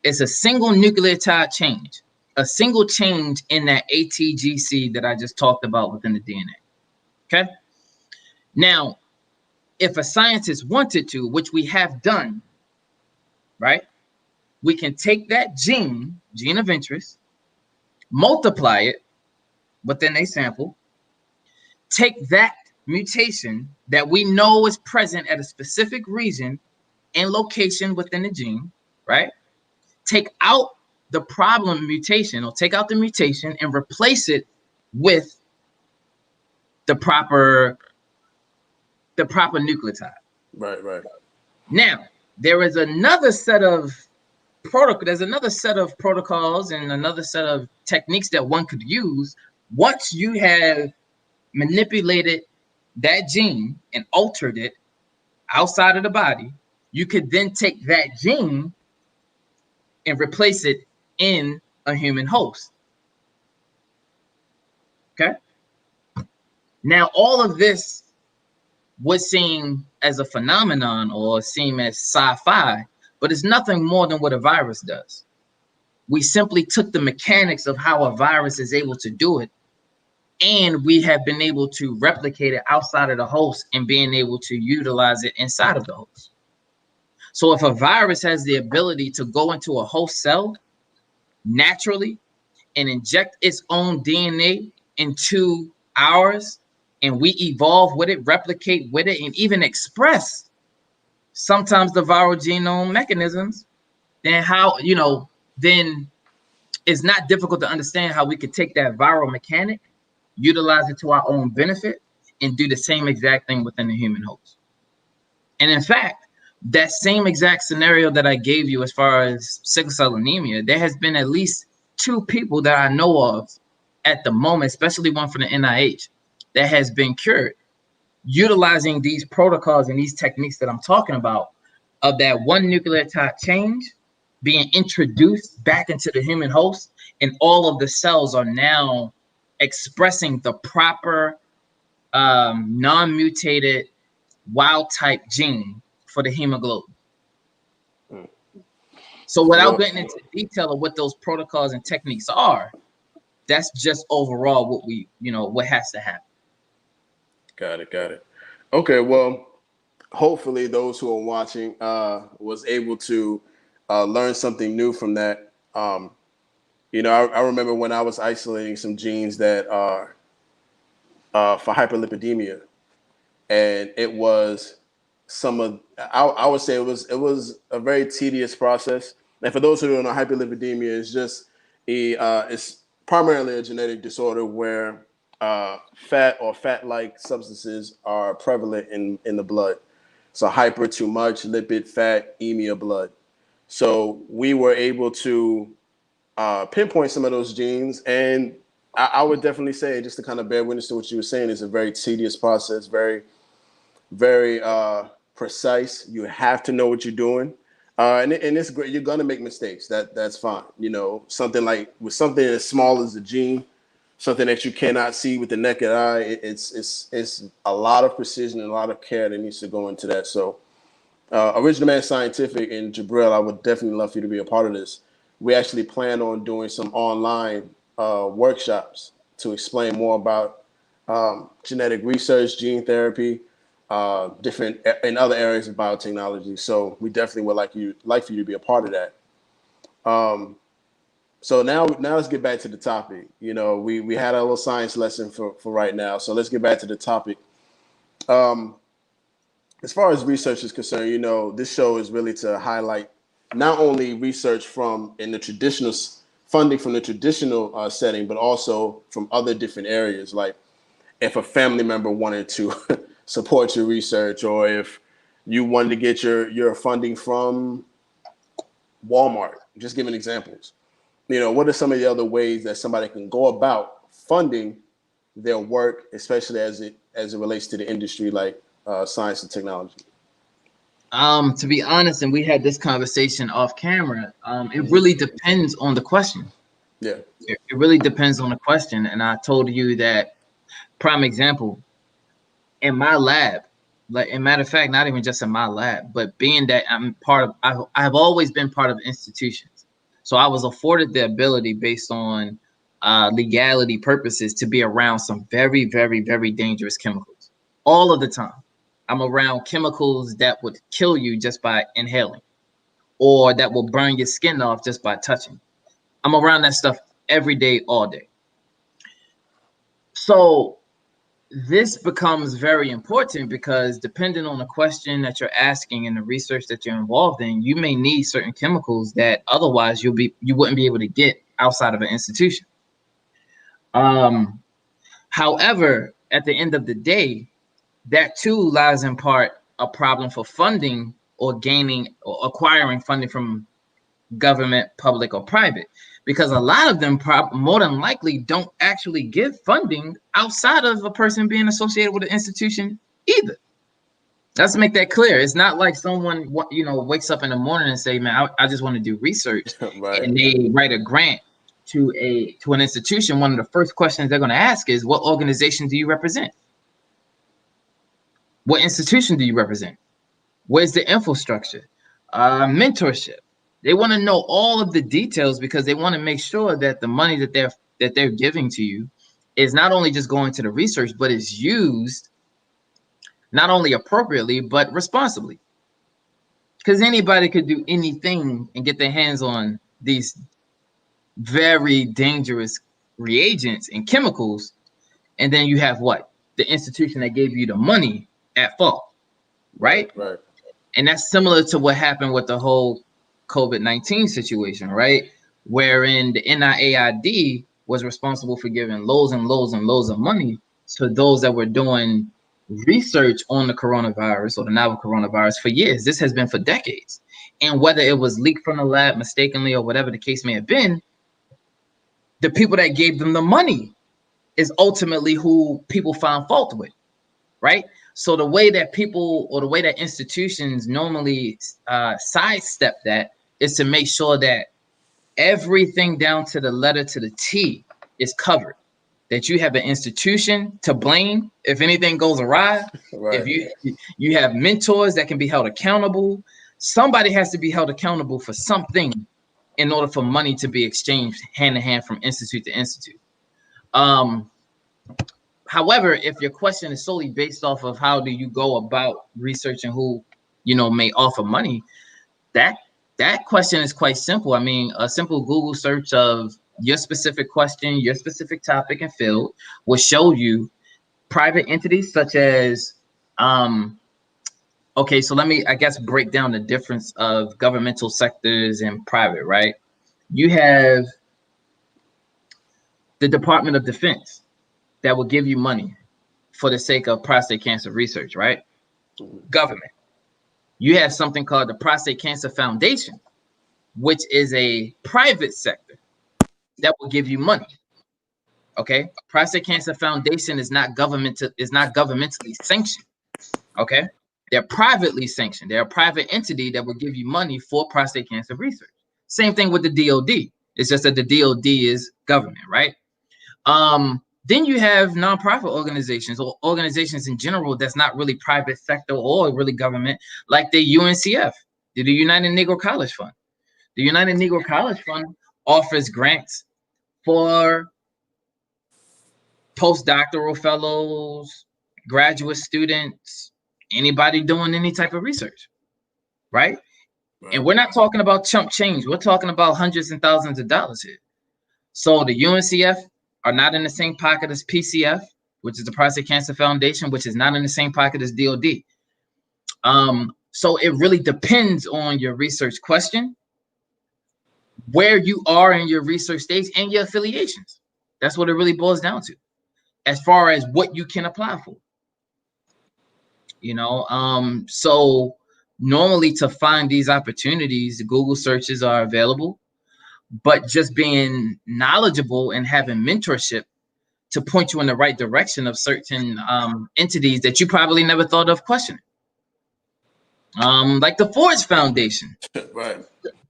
It's a single nucleotide change, a single change in that ATGC that I just talked about within the DNA, okay? Now, if a scientist wanted to, which we have done, right? We can take that gene of interest, multiply it within a sample, take that mutation that we know is present at a specific region and location within the gene, right? Take out the problem mutation or take out the mutation and replace it with the proper nucleotide. Right. Now, there is another set of protocols and another set of techniques that one could use Once you have manipulated that gene and altered it outside of the body, you could then take that gene and replace it in a human host. Okay. Now, all of this would seem as a phenomenon or seem as sci-fi, but it's nothing more than what a virus does. We simply took the mechanics of how a virus is able to do it, and we have been able to replicate it outside of the host and being able to utilize it inside of the host. So if a virus has the ability to go into a host cell naturally and inject its own DNA into ours, and we evolve with it, replicate with it, and even express sometimes the viral genome mechanisms, then how, then it's not difficult to understand how we could take that viral mechanic, utilize it to our own benefit, and do the same exact thing within the human host. And in fact, that same exact scenario that I gave you as far as sickle cell anemia, there has been at least 2 people that I know of at the moment, especially one from the NIH, that has been cured utilizing these protocols and these techniques that I'm talking about, of that one nucleotide change being introduced back into the human host, and all of the cells are now expressing the proper non-mutated wild type gene for the hemoglobin. So without getting into detail of what those protocols and techniques are, that's just overall what we, what has to happen. Got it. Okay, well, hopefully those who are watching was able to learn something new from that. I remember when I was isolating some genes that are for hyperlipidemia, and it was I would say it was a very tedious process. And for those who don't know, hyperlipidemia is just it's primarily a genetic disorder where fat or fat-like substances are prevalent in the blood. So hyper too much, lipid, fat, emia, blood. So we were able to pinpoint some of those genes, and I would definitely say, just to kind of bear witness to what you were saying, is a very tedious process, very, very precise. You have to know what you're doing, and it's great. You're gonna make mistakes. That's fine. Something like with something as small as a gene, something that you cannot see with the naked eye, it's a lot of precision and a lot of care that needs to go into that. So, Original Man Scientific and Jabril, I would definitely love for you to be a part of this. We actually plan on doing some online workshops to explain more about genetic research, gene therapy, different in other areas of biotechnology. So we definitely would like for you to be a part of that. So now let's get back to the topic. We had a little science lesson for right now. So let's get back to the topic. As far as research is concerned, this show is really to highlight not only research from in the traditional funding from the traditional setting, but also from other different areas. Like if a family member wanted to support your research, or if you wanted to get your funding from Walmart, just giving examples. What are some of the other ways that somebody can go about funding their work, especially as it relates to the industry like science and technology? To be honest, and we had this conversation off camera, it really depends on the question. Yeah. It really depends on the question. And I told you that, prime example, in my lab, like, in matter of fact, not even just in my lab, but being that I've always been part of institutions. So I was afforded the ability, based on legality purposes, to be around some very, very, very dangerous chemicals all of the time. I'm around chemicals that would kill you just by inhaling, or that will burn your skin off just by touching. I'm around that stuff every day, all day. So this becomes very important because, depending on the question that you're asking and the research that you're involved in, you may need certain chemicals that otherwise you wouldn't be able to get outside of an institution. However, at the end of the day, that too lies in part a problem for funding or gaining or acquiring funding from government, public, or private, because a lot of them more than likely don't actually give funding outside of a person being associated with an institution either. Let's make that clear. It's not like someone, wakes up in the morning and say, man, I just want to do research, Right. and they write a grant to an institution. One of the first questions they're going to ask is, what organization do you represent? What institution do you represent? Where's the infrastructure? Mentorship. They want to know all of the details because they want to make sure that the money that they're giving to you is not only just going to the research, but is used not only appropriately, but responsibly. Because anybody could do anything and get their hands on these very dangerous reagents and chemicals. And then you have what? The institution that gave you the money at fault, right? Right. And that's similar to what happened with the whole COVID-19 situation, right? Wherein the NIAID was responsible for giving loads and loads and loads of money to those that were doing research on the coronavirus or the novel coronavirus for years. This has been for decades. And whether it was leaked from the lab mistakenly or whatever the case may have been, the people that gave them the money is ultimately who people found fault with, right? So the way that people or the way that institutions normally sidestep that is to make sure that everything down to the letter to the T is covered. That you have an institution to blame if anything goes awry. Right. If you have mentors that can be held accountable, somebody has to be held accountable for something in order for money to be exchanged hand to hand from institute to institute. However, if your question is solely based off of how do you go about researching who may offer money, that question is quite simple. I mean, a simple Google search of your specific question, your specific topic and field will show you private entities such as okay, so let me, I guess, break down the difference of governmental sectors and private, right? You have the Department of Defense that will give you money for the sake of prostate cancer research, right? Government. You have something called the Prostate Cancer Foundation, which is a private sector that will give you money. Okay, Prostate Cancer Foundation is not governmentally sanctioned. Okay, they're privately sanctioned. They're a private entity that will give you money for prostate cancer research. Same thing with the DoD. It's just that the DoD is government, right? Then you have nonprofit organizations or organizations in general that's not really private sector or really government, like the UNCF, the United Negro College Fund. The United Negro College Fund offers grants for postdoctoral fellows, graduate students, anybody doing any type of research, right? And we're not talking about chump change. We're talking about hundreds and thousands of dollars here. So the UNCF are not in the same pocket as PCF, which is the Prostate Cancer Foundation, which is not in the same pocket as DoD. So it really depends on your research question, where you are in your research stage, and your affiliations. That's what it really boils down to, as far as what you can apply for. So normally to find these opportunities, Google searches are available, but just being knowledgeable and having mentorship to point you in the right direction of certain entities that you probably never thought of questioning. Like the Ford's Foundation. Right.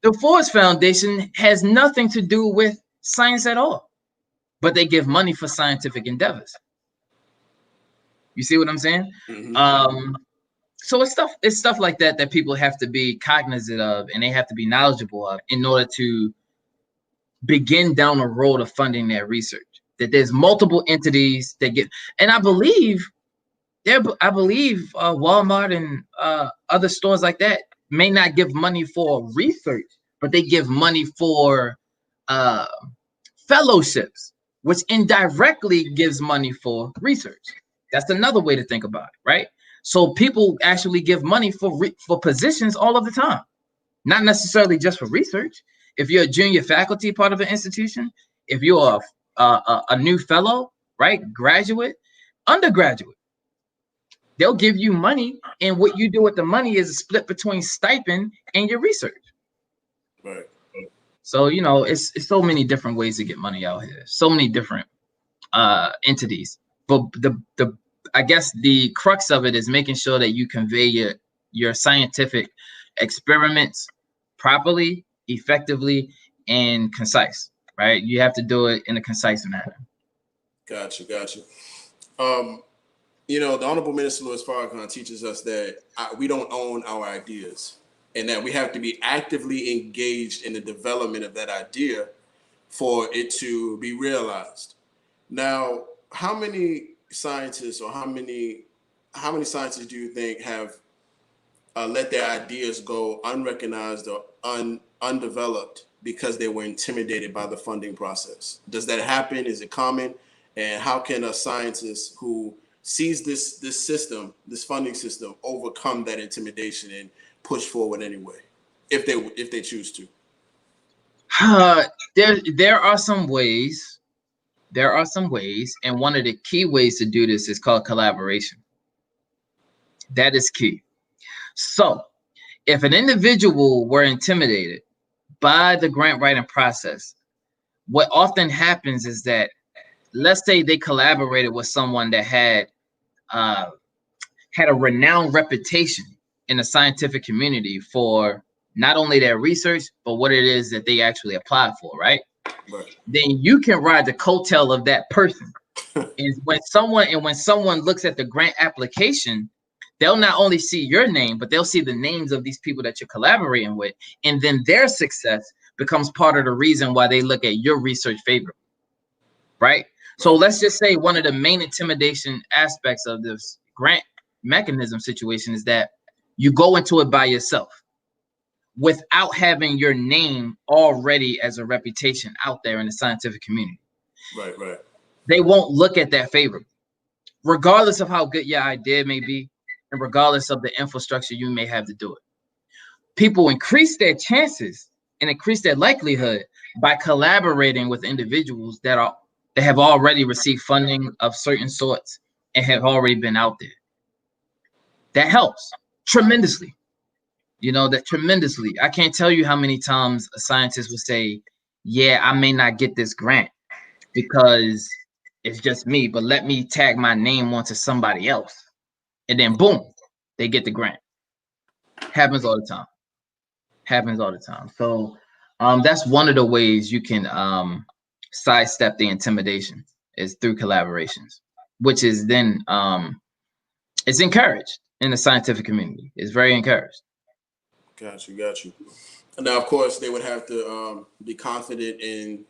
The Ford's Foundation has nothing to do with science at all, but they give money for scientific endeavors. You see what I'm saying? Mm-hmm. So it's stuff like that people have to be cognizant of, and they have to be knowledgeable of in order to begin down the road of funding their research. That there's multiple entities that get, and I believe Walmart and other stores like that may not give money for research, but they give money for fellowships, which indirectly gives money for research. That's another way to think about it, right? So people actually give money for positions all of the time, not necessarily just for research. If you're a junior faculty part of an institution, if you're a new fellow, right, graduate, undergraduate, they'll give you money, and what you do with the money is split between stipend and your research. Right. So, you know, it's so many different ways to get money out here. So many different entities. But the I guess the crux of it is making sure that you convey your scientific experiments properly, effectively, and concise, right? You have to do it in a concise manner. Gotcha. You know, the Honorable Minister Louis Farrakhan teaches us that we don't own our ideas, and that we have to be actively engaged in the development of that idea for it to be realized. Now, how many scientists or how many scientists do you think have let their ideas go unrecognized or undeveloped because they were intimidated by the funding process? Does that happen? Is it common? And how can a scientist who sees this system, this funding system, overcome that intimidation and push forward anyway, if they choose to? There are some ways. There are some ways, and one of the key ways to do this is called collaboration. That is key. So, if an individual were intimidated by the grant writing process, what often happens is that, let's say they collaborated with someone that had a renowned reputation in the scientific community for not only their research, but what it is that they actually applied for, right? Right. Then you can ride the coattail of that person. And when someone looks at the grant application, they'll not only see your name, but they'll see the names of these people that you're collaborating with. And then their success becomes part of the reason why they look at your research favorably, right? So let's just say one of the main intimidation aspects of this grant mechanism situation is that you go into it by yourself without having your name already as a reputation out there in the scientific community. Right. They won't look at that favorably, regardless of how good your idea may be, and regardless of the infrastructure you may have to do it. People increase their chances and increase their likelihood by collaborating with individuals that have already received funding of certain sorts and have already been out there. That helps tremendously. You know, that tremendously. I can't tell you how many times a scientist will say, yeah, I may not get this grant because it's just me, but let me tag my name onto somebody else. And then boom, they get the grant. Happens all the time. So that's one of the ways you can sidestep the intimidation is through collaborations, which is then it's encouraged in the scientific community. It's very encouraged. Got you. Now, of course, they would have to be confident in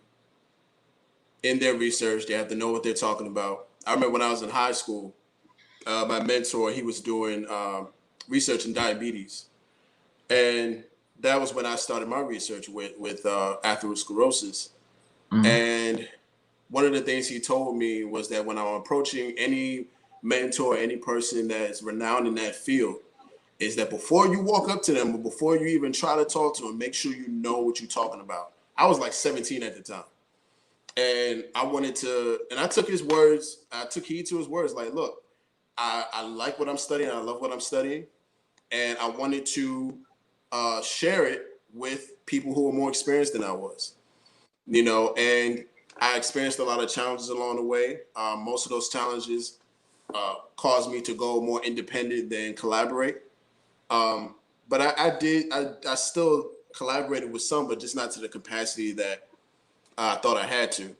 their research. They have to know what they're talking about. I remember when I was in high school, my mentor, he was doing research in diabetes, and that was when I started my research with atherosclerosis. Mm-hmm. And one of the things he told me was that when I'm approaching any mentor, any person that's renowned in that field, is that before you walk up to them or before you even try to talk to them, make sure you know what you're talking about. I was like 17 at the time. And I took his words, I took heed to his words. Like, look, I like what I'm studying. I love what I'm studying. And I wanted to share it with people who were more experienced than I was, you know, and I experienced a lot of challenges along the way. Most of those challenges caused me to go more independent than collaborate. But I still collaborated with some, but just not to the capacity that I thought I had to.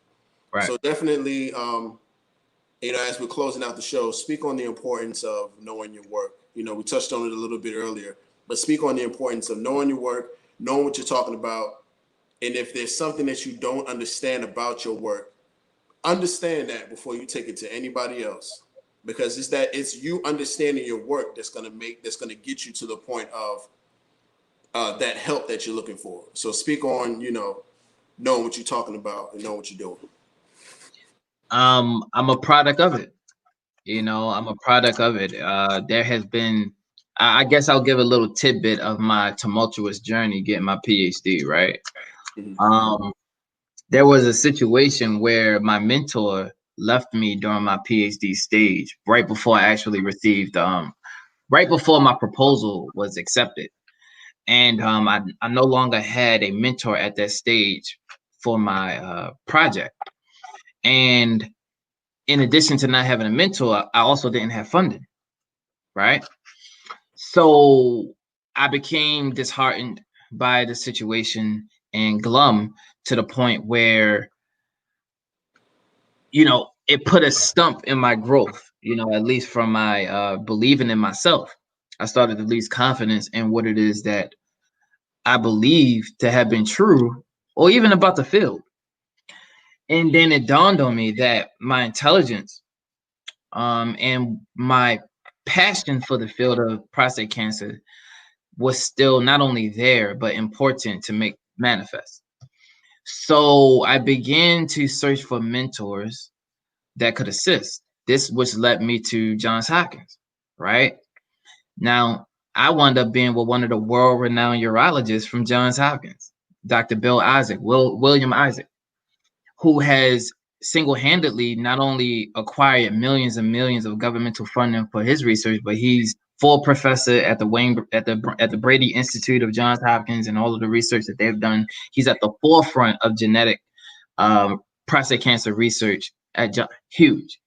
Right. So definitely, you know, as we're closing out the show, speak on the importance of knowing your work. You know, we touched on it a little bit earlier, but speak on the importance of knowing your work, knowing what you're talking about. And if there's something that you don't understand about your work, understand that before you take it to anybody else. Because it's you understanding your work that's gonna get you to the point of that help that you're looking for. So speak on, you know, knowing what you're talking about and knowing what you're doing. I'm a product of it. You know, I'm a product of it. There has been, I guess I'll give a little tidbit of my tumultuous journey getting my PhD, right? Mm-hmm. There was a situation where my mentor left me during my PhD stage, right before I actually received, right before my proposal was accepted. And I no longer had a mentor at that stage for my project. And in addition to not having a mentor, I also didn't have funding, right? So I became disheartened by the situation and glum to the point where, it put a stump in my growth, at least from my believing in myself. I started to lose confidence in what it is that I believe to have been true, or even about the field. And then it dawned on me that my intelligence and my passion for the field of prostate cancer was still not only there, but important to make manifest. So I began to search for mentors that could assist. This which led me to Johns Hopkins, right? Now, I wound up being with one of the world-renowned urologists from Johns Hopkins, Dr. William Isaac, who has single-handedly not only acquired millions and millions of governmental funding for his research, but he's full professor at the Brady Institute of Johns Hopkins, and all of the research that they've done. He's at the forefront of genetic prostate cancer research at huge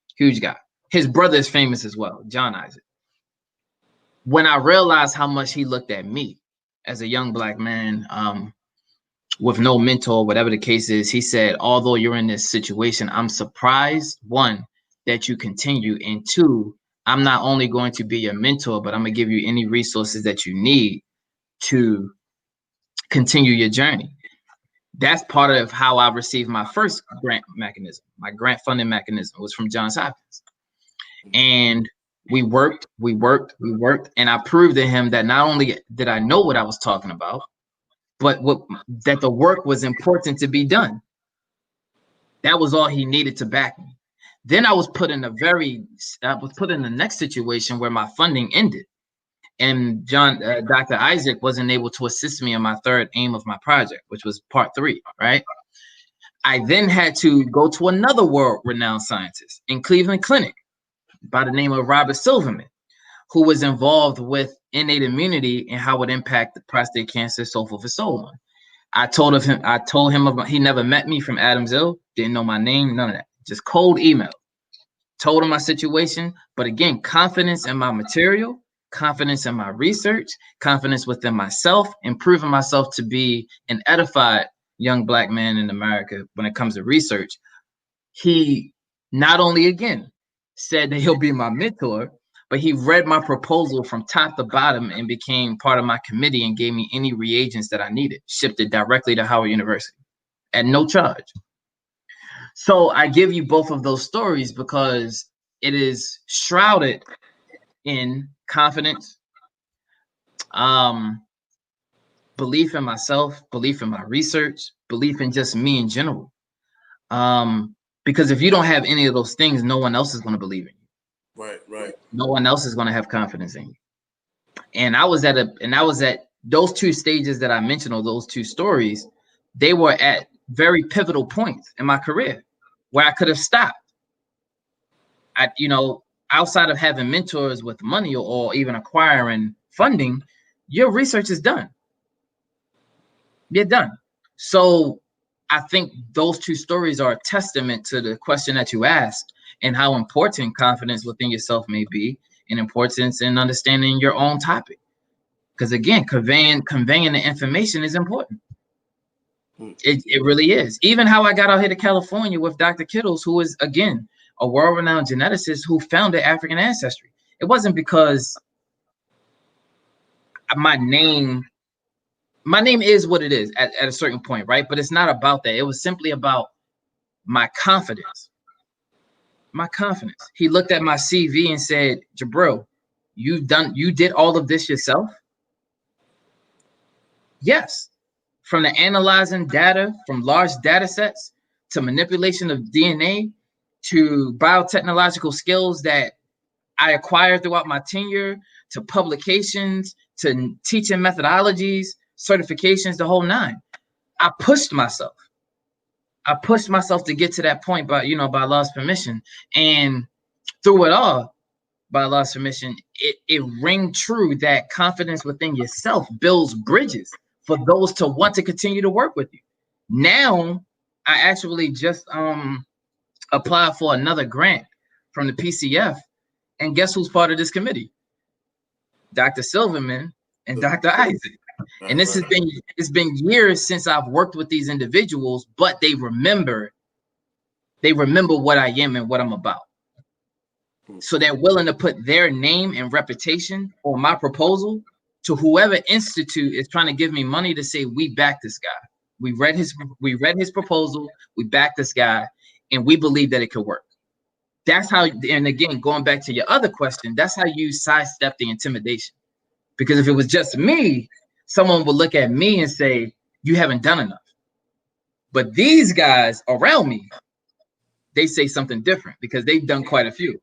guy. His brother is famous as well, John Isaac. When I realized how much he looked at me as a young Black man with no mentor, whatever the case is, he said, although you're in this situation, I'm surprised, one, that you continue, and two, I'm not only going to be your mentor, but I'm going to give you any resources that you need to continue your journey. That's part of how I received my first grant mechanism. My grant funding mechanism was from Johns Hopkins. And we worked, and I proved to him that not only did I know what I was talking about, but that the work was important to be done. That was all he needed to back me. Then I was put in the next situation where my funding ended, and Dr. Isaac wasn't able to assist me in my third aim of my project, which was part 3, right? I then had to go to another world-renowned scientist in Cleveland Clinic by the name of Robert Silverman, who was involved with innate immunity and how it impacted prostate cancer, so forth and so on. I told him about, he never met me from Adamsville, didn't know my name, none of that, just cold email. Told him my situation, but again, confidence in my material, confidence in my research, confidence within myself, and proving myself to be an edified young Black man in America when it comes to research. He not only, again, said that he'll be my mentor, but he read my proposal from top to bottom and became part of my committee and gave me any reagents that I needed, shipped it directly to Howard University at no charge. So I give you both of those stories because it is shrouded in confidence, belief in myself, belief in my research, belief in just me in general. Because if you don't have any of those things, no one else is going to believe in you. Right. No one else is going to have confidence in you. And I was at those two stages that I mentioned, or those two stories, they were at very pivotal points in my career where I could have stopped. Outside of having mentors with money or even acquiring funding, your research is done. You're done. So I think those two stories are a testament to the question that you asked and how important confidence within yourself may be, and importance in understanding your own topic. Because again, conveying the information is important. It really is. Even how I got out here to California with Dr. Kittles, who is, again, a world-renowned geneticist who founded African Ancestry. It wasn't because my name is what it is at a certain point, right? But it's not about that. It was simply about my confidence. My confidence. He looked at my CV and said, Jabril, you did all of this yourself? Yes. From the analyzing data from large data sets to manipulation of DNA to biotechnological skills that I acquired throughout my tenure, to publications, to teaching methodologies, certifications, the whole 9. I pushed myself. To get to that point by Allah's permission. And through it all, by Allah's permission, it ring true that confidence within yourself builds bridges for those to want to continue to work with you. Now, I actually just applied for another grant from the PCF, and guess who's part of this committee? Dr. Silverman and Dr. Isaac. And this has been it's been years since I've worked with these individuals, but they remember what I am and what I'm about. So they're willing to put their name and reputation on my proposal to whoever institute is trying to give me money to say, we back this guy. We read his proposal, we back this guy, and we believe that it could work. That's how, and again, going back to your other question, that's how you sidestep the intimidation. Because if it was just me, someone would look at me and say, you haven't done enough. But these guys around me, they say something different because they've done quite a few.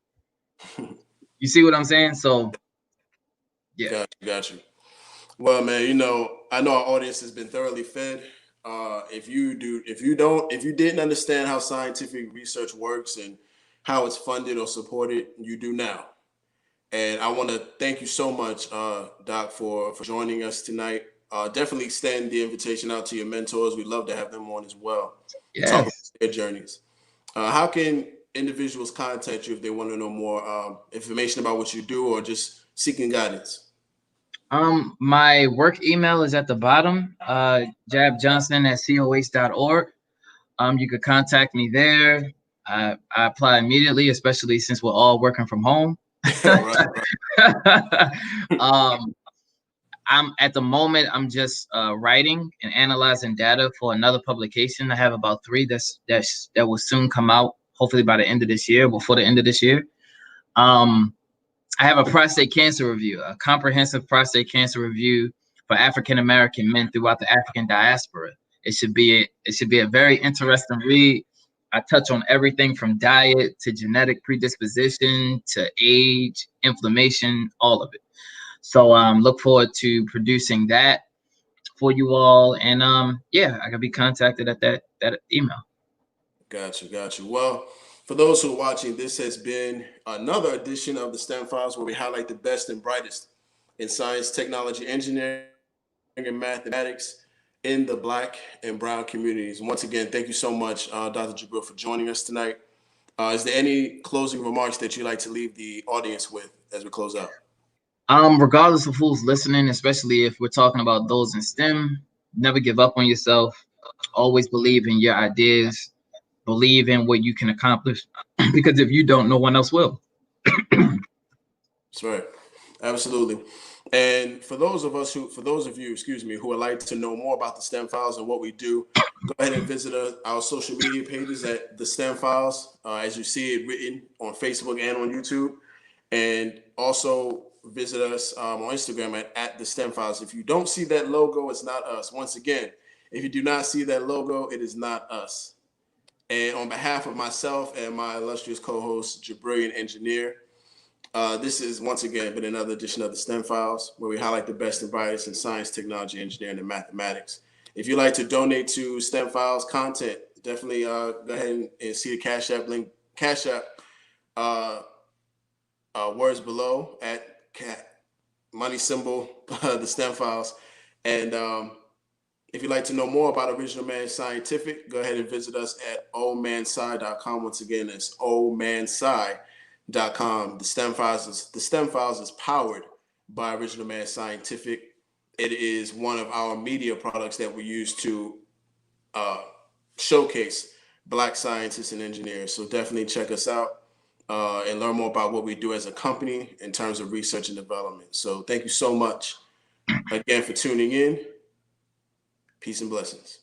You see what I'm saying? So, yeah. Got you. Well, man, you know, I know our audience has been thoroughly fed. If you didn't understand how scientific research works and how it's funded or supported, you do now. And I want to thank you so much, Doc, for joining us tonight. Definitely extend the invitation out to your mentors. We'd love to have them on as well. Yes. Talk about their journeys. How can individuals contact you if they want to know more information about what you do or just seeking guidance? My work email is at the bottom, jabjohnson@coh.org. You could contact me there. I apply immediately, especially since we're all working from home. Right. I'm at the moment, I'm just writing and analyzing data for another publication. I have about 3 that will soon come out, hopefully by the end of this year, before the end of this year. I have a prostate cancer review, a comprehensive prostate cancer review for African-American men throughout the African diaspora. It should be a very interesting read. I touch on everything from diet to genetic predisposition to age, inflammation, all of it. So look forward to producing that for you all. And yeah, I can be contacted at that email. Got you. Well, for those who are watching, this has been another edition of the STEM Files, where we highlight the best and brightest in science, technology, engineering, and mathematics in the Black and Brown communities. Once again, thank you so much, Dr. Jabril, for joining us tonight. Is there any closing remarks that you'd like to leave the audience with as we close out? Regardless of who's listening, especially if we're talking about those in STEM, never give up on yourself. Always believe in your ideas. Believe in what you can accomplish, because if you don't, no one else will. That's right. Absolutely. And for those of you, who would like to know more about the STEM Files and what we do, go ahead and visit our social media pages at the STEM Files, as you see it written on Facebook and on YouTube. And also visit us on Instagram at the STEM Files. If you don't see that logo, it's not us. Once again, if you do not see that logo, it is not us. And on behalf of myself and my illustrious co-host, Jabril Engineer, this is once again been another edition of the STEM Files, where we highlight the best and brightest in science, technology, engineering, and mathematics. If you'd like to donate to STEM Files content, definitely go ahead and see the Cash App link, words below at money symbol, the STEM Files. And if you'd like to know more about Original Man Scientific, go ahead and visit us at omansci.com. Once again, it's omansci.com. The STEM Files is powered by Original Man Scientific. It is one of our media products that we use to showcase Black scientists and engineers. So definitely check us out and learn more about what we do as a company in terms of research and development. So thank you so much again for tuning in. Peace and blessings.